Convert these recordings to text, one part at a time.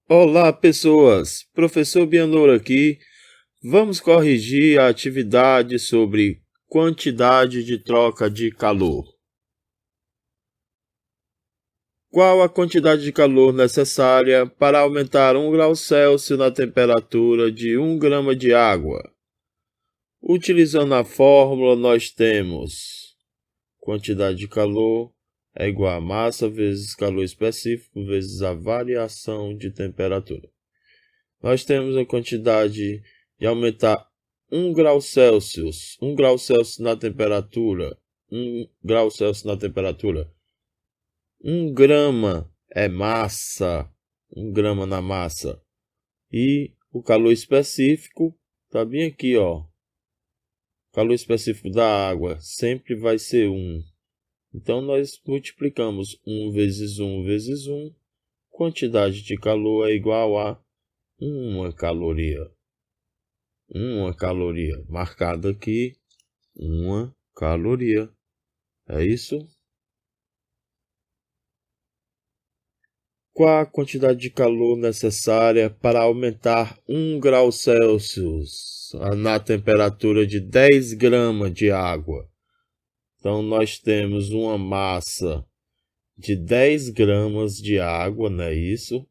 Olá, pessoas! Professor Bianor aqui. Vamos corrigir a atividade sobre quantidade de troca de calor. Qual a quantidade de calor necessária para aumentar 1 grau Celsius na temperatura de 1 grama de água? Utilizando a fórmula, nós temos quantidade de calor é igual a massa vezes calor específico vezes a variação de temperatura. Nós temos a quantidade de aumentar 1 grau Celsius, 1 grau Celsius na temperatura, 1 grau Celsius na temperatura. 1 grama é massa, 1 grama na massa. E o calor específico está bem aqui, ó. O calor específico da água sempre vai ser 1. Então, nós multiplicamos 1 vezes 1 vezes 1. Quantidade de calor é igual a 1 caloria. 1 caloria. Marcado aqui, 1 caloria. É isso? Qual a quantidade de calor necessária para aumentar 1 grau Celsius na temperatura de 10 gramas de água? Então, nós temos uma massa de 10 gramas de água, não é isso?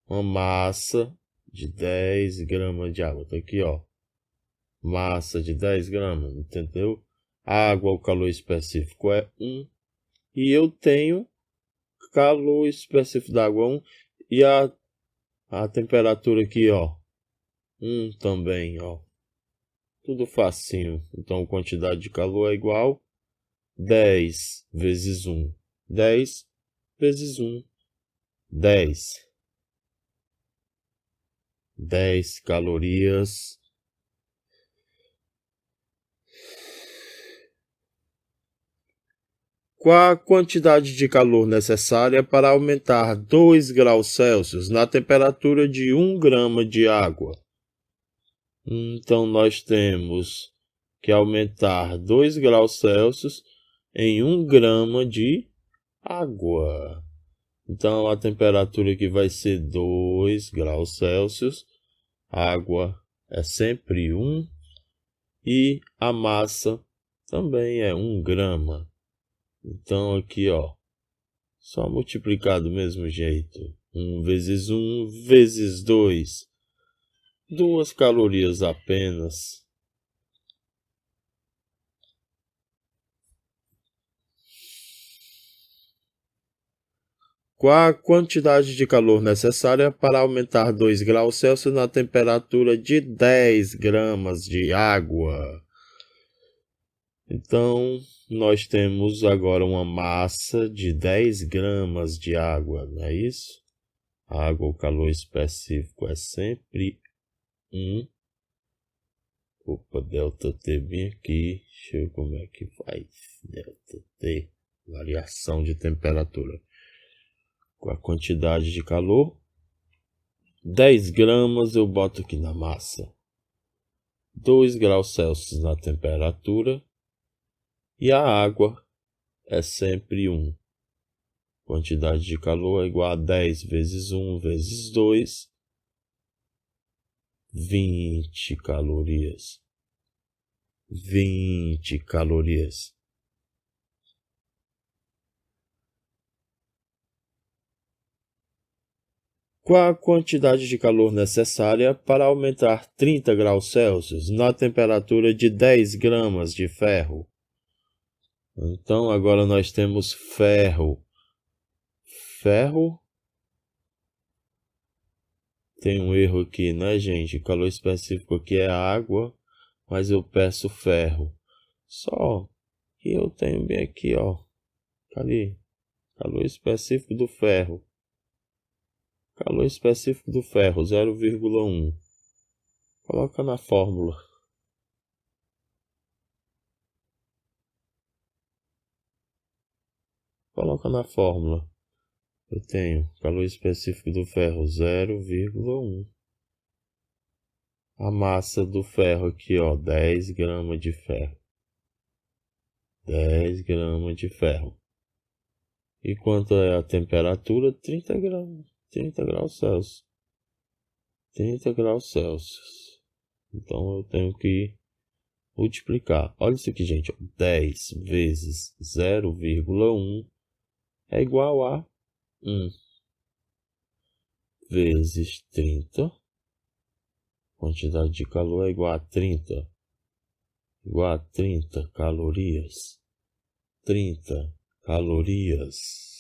Uma massa de 10 gramas de água. Tá aqui, ó. Massa de 10 gramas, entendeu? Água, o calor específico é 1. E eu tenho calor específico da água 1. E a temperatura aqui, ó. 1 também, ó. Tudo facinho. Então, a quantidade de calor é igual 10 vezes 1. 10 vezes 1. 10. 10 calorias. Qual a quantidade de calor necessária para aumentar 2 graus Celsius na temperatura de 1 grama de água? Então, nós temos que aumentar 2 graus Celsius em 1 grama de água. Então, a temperatura aqui vai ser 2 graus Celsius. A água é sempre 1. E a massa também é 1 grama. Então, aqui, ó, só multiplicar do mesmo jeito. 1 vezes 1 vezes 2. 2 calorias apenas. Qual a quantidade de calor necessária para aumentar 2 graus Celsius na temperatura de 10 gramas de água? Então, nós temos agora uma massa de 10 gramas de água, não é isso? A água, o calor específico é sempre 1. Opa, delta T bem aqui. Deixa eu ver como é que faz. Delta T, variação de temperatura. Com a quantidade de calor, 10 gramas eu boto aqui na massa. 2 graus Celsius na temperatura. E a água é sempre 1. Quantidade de calor é igual a 10 vezes 1 vezes 2. 20 calorias. 20 calorias. Qual a quantidade de calor necessária para aumentar 30 graus Celsius na temperatura de 10 gramas de ferro? Então, agora nós temos ferro. Ferro. Tem um erro aqui, né, gente? O calor específico aqui é água, mas eu peço ferro. Só que eu tenho bem aqui, ó. Cadê? Calor específico do ferro. Calor específico do ferro, 0,1. Coloca na fórmula. Coloca na fórmula. Eu tenho calor específico do ferro, 0,1. A massa do ferro aqui, ó, 10 gramas de ferro. 10 gramas de ferro. E quanto é a temperatura? 30 gramas. 30 graus Celsius. 30 graus Celsius. Então eu tenho que multiplicar. Olha isso aqui, gente. 10 vezes 0,1 é igual a 1 vezes 30. Quantidade de calor é igual a 30. Igual a 30 calorias. 30 calorias.